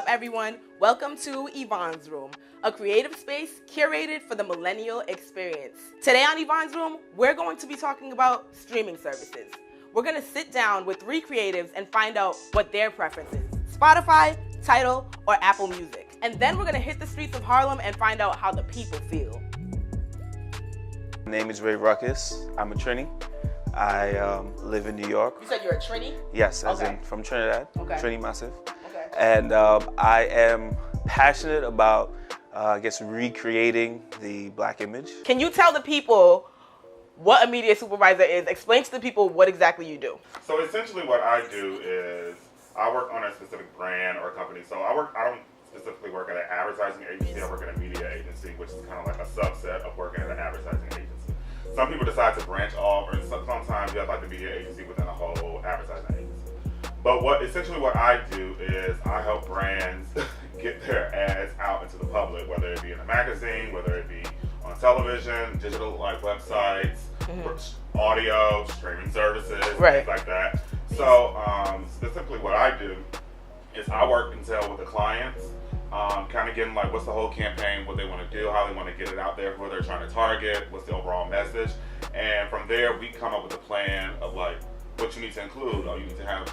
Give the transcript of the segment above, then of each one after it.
everyone? Welcome to Yvonne's Room, a creative space curated for the millennial experience. Today on Yvonne's Room, we're going to be talking about streaming services. We're going to sit down with 3 creatives and find out what their preference is: Spotify, Tidal, or Apple Music. And then we're going to hit the streets of Harlem and find out how the people feel. My name is Ray Ruckus. I'm a Trini. I live in New York. You said you're a Trini? Yes, as in from Trinidad. Okay. Trini Massive. Okay. And I am passionate about, recreating the Black image. Can you tell the people what a media supervisor is? Explain to the people what exactly you do. So essentially what I do is I work on a specific brand or company. So I don't specifically work at an advertising agency. I work at a media agency, which is kind of like a subset of working at an advertising agency. Some people decide to branch off, or sometimes you have like the media agency within a whole advertising agency. But essentially what I do is I help brands get their ads out into the public, whether it be in a magazine, whether it be on television, digital like websites, audio, streaming services, things like that. So specifically what I do is I work and tell with the clients, kind of getting like what's the whole campaign, what they want to do, how they want to get it out there, who they're trying to target, what's the overall message. And from there, we come up with a plan of like what you need to include. You need to have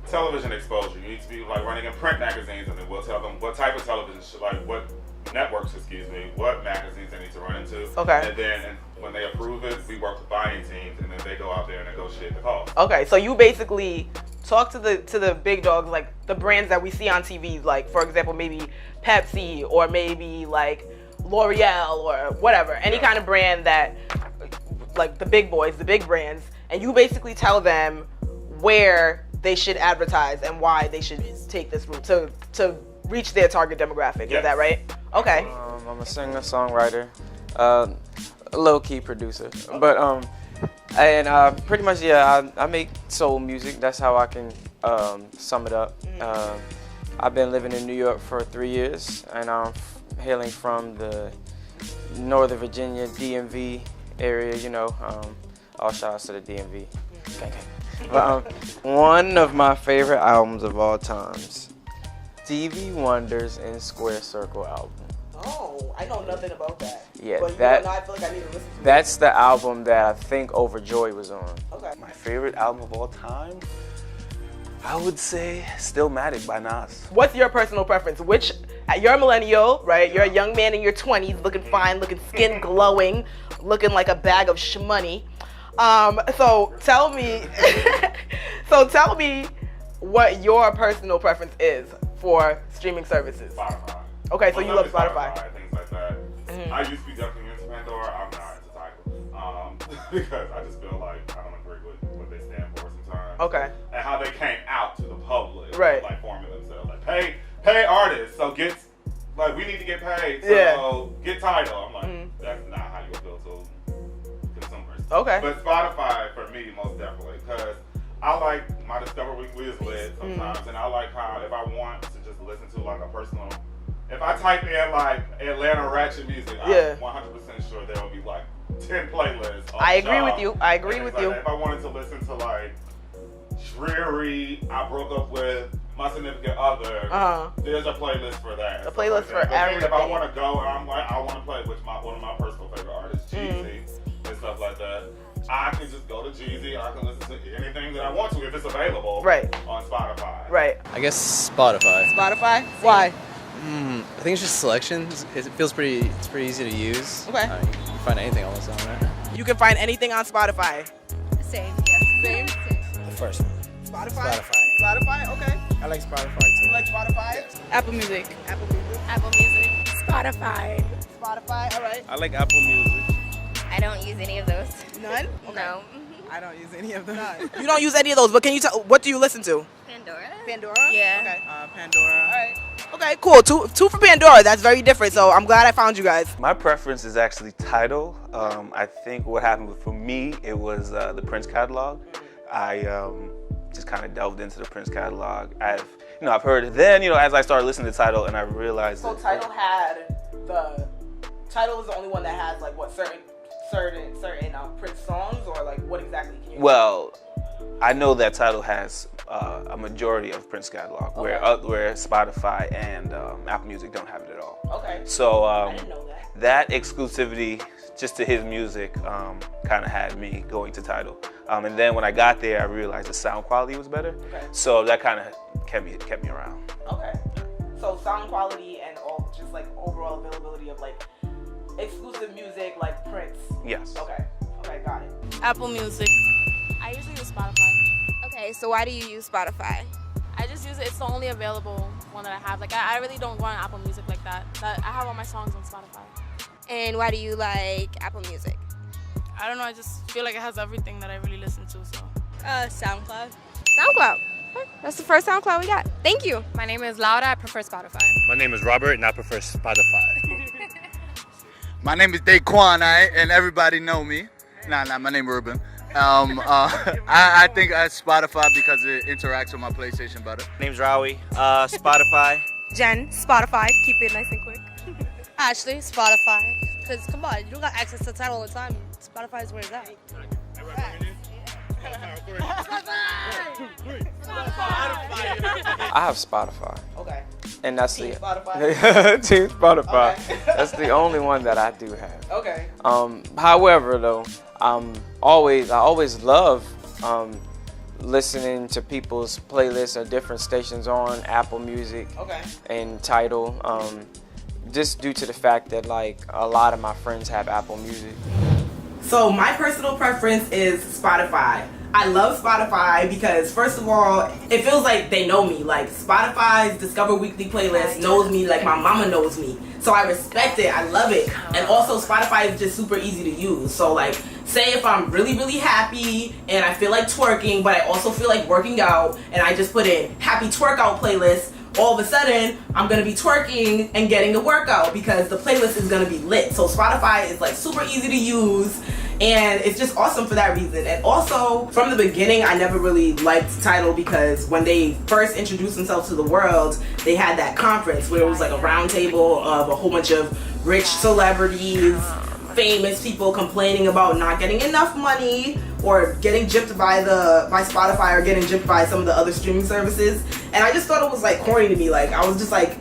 television exposure. You need to be like running in print magazines, and then we'll tell them what type of television, what networks, what magazines they need to run into. Okay. And then when they approve it, we work with buying teams, and then they go out there and negotiate the cost. Okay, so you basically talk to the big dogs, like the brands that we see on TV, like for example, maybe Pepsi or maybe like L'Oreal or whatever, any kind of brand that, like the big boys, the big brands, and you basically tell them where they should advertise and why they should take this route to reach their target demographic. Yes. Is that right? Okay. I'm a singer, songwriter, a low-key producer, but pretty much I make soul music. That's how I can sum it up. I've been living in New York for 3 years, and I'm hailing from the Northern Virginia DMV area. All shout outs to the DMV. Gang, gang. But one of my favorite albums of all times, Stevie Wonder's In Square Circle album. Oh, I know nothing about that. Yeah, but I feel like I need to listen to that's the album that I think Overjoyed was on. Okay. My favorite album of all time, I would say Stillmatic by Nas. What's your personal preference? You're a millennial, right? You're a young man in your 20s, looking fine, looking skin glowing, looking like a bag of shmoney. So tell me what your personal preference is for streaming services. Spotify. Okay, so you love Spotify. Things like that. I used to be definitely into Pandora. I'm not into Tidal. Because I just feel like I don't agree with what they stand for sometimes. Okay. And how they came out to the public. Right. Like forming themselves. Like pay artists. So we need to get paid. So get Tidal. I'm like, that's not how you appeal to consumers. Okay. But Spotify for me most definitely, because I like my Discover Weekly is lit sometimes, and I like how if I want to just listen to like a personal, if I type in like Atlanta ratchet music, I'm 100% sure there will be like 10 playlists. I agree with you. If I wanted to listen to like dreary, I broke up with my significant other, there's a playlist for that. A playlist for everything. If I want to go, I'm like, I want to play with one of my personal favorite artists, Jeezy, and stuff like that. I can just go to Jeezy. I can listen to anything that I want to if it's available on Spotify. Right. I guess Spotify. Spotify? Why? I think it's just selections. It feels it's pretty easy to use. Okay. You can find anything almost on there. You can find anything on Spotify. Same, yes. Same? The first one. Spotify? Spotify, okay. I like Spotify too. You like Spotify? Apple Music. Apple Music? Apple Music. Spotify. Spotify, all right. I like Apple Music. I don't use any of those. None? No. I don't use any of them. You don't use any of those, but can you tell, what do you listen to? Pandora. Pandora? Yeah. Okay. Pandora. All right. Okay, cool. Two for Pandora. That's very different. So I'm glad I found you guys. My preference is actually Tidal. I think what happened for me, it was the Prince catalog. I just kind of delved into the Prince catalog. I've heard it then, as I started listening to Tidal, and I realized So Tidal was the only one that has like what certain Prince songs, or like what exactly can you? Well, I know that Tidal has a majority of Prince catalog, Okay. where Spotify and Apple Music don't have it at all. Okay. So I didn't know that. that exclusivity just to his music kind of had me going to Tidal. And then when I got there, I realized the sound quality was better. Okay. So that kind of kept me around. Okay. So sound quality and all, just like overall availability of like exclusive music like Prince. Yes. Okay. Okay, got it. Apple Music. I usually use Spotify. Okay, so why do you use Spotify? I just use it. It's the only available one that I have. Like I really don't go on Apple Music like that. I have all my songs on Spotify. And why do you like Apple Music? I don't know. I just feel like it has everything that I really listen to. So. SoundCloud. SoundCloud. Okay, that's the first SoundCloud we got. Thank you. My name is Laura. I prefer Spotify. My name is Robert, and I prefer Spotify. My name is Daquan, and everybody know me. Nah, my name is Ruben. I think Spotify because it interacts with my PlayStation better. My name's Rawi. Spotify. Jen, Spotify. Keep it nice and quick. Ashley, Spotify. Because, come on, you don't got access to Tidal all the time. Spotify is where it's at. I have Spotify, Okay. and that's Team the Spotify. Team Spotify. Okay. That's the only one that I do have. Okay. However, though, I always love listening to people's playlists or different stations on Apple Music Okay. and Tidal. Just due to the fact that like a lot of my friends have Apple Music. So my personal preference is Spotify. I love Spotify because first of all, it feels like they know me. Like Spotify's Discover Weekly playlist knows me like my mama knows me. So I respect it. I love it. And also Spotify is just super easy to use. So like say if I'm really, really happy and I feel like twerking, but I also feel like working out and I just put in happy twerkout playlist, all of a sudden I'm gonna be twerking and getting the workout because the playlist is gonna be lit. So Spotify is like super easy to use and it's just awesome for that reason. And also from the beginning I never really liked Tidal because when they first introduced themselves to the world, they had that conference where it was like a round table of a whole bunch of rich celebrities, famous people complaining about not getting enough money or getting gypped by Spotify or getting gypped by some of the other streaming services. And I just thought it was like corny to me. Like I was just like,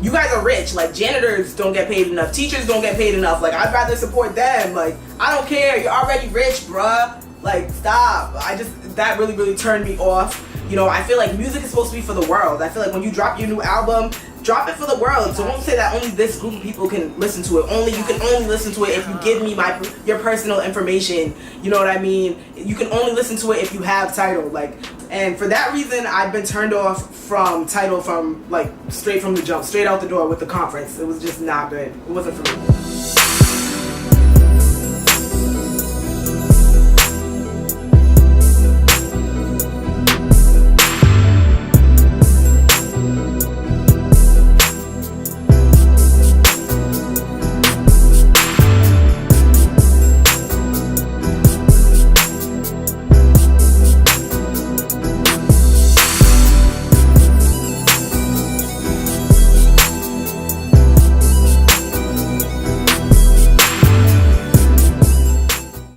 you guys are rich. Like janitors don't get paid enough, teachers don't get paid enough. Like I'd rather support them. Like I don't care. You're already rich, bruh. Like stop. That really, really turned me off. You know, I feel like music is supposed to be for the world. I feel like when you drop your new album, drop it for the world. So don't say that only this group of people can listen to it. You can only listen to it if you give me your personal information. You know what I mean? You can only listen to it if you have Tidal. Like, and for that reason, I've been turned off from Tidal from like straight from the jump, straight out the door with the conference. It was just not good. It wasn't for me.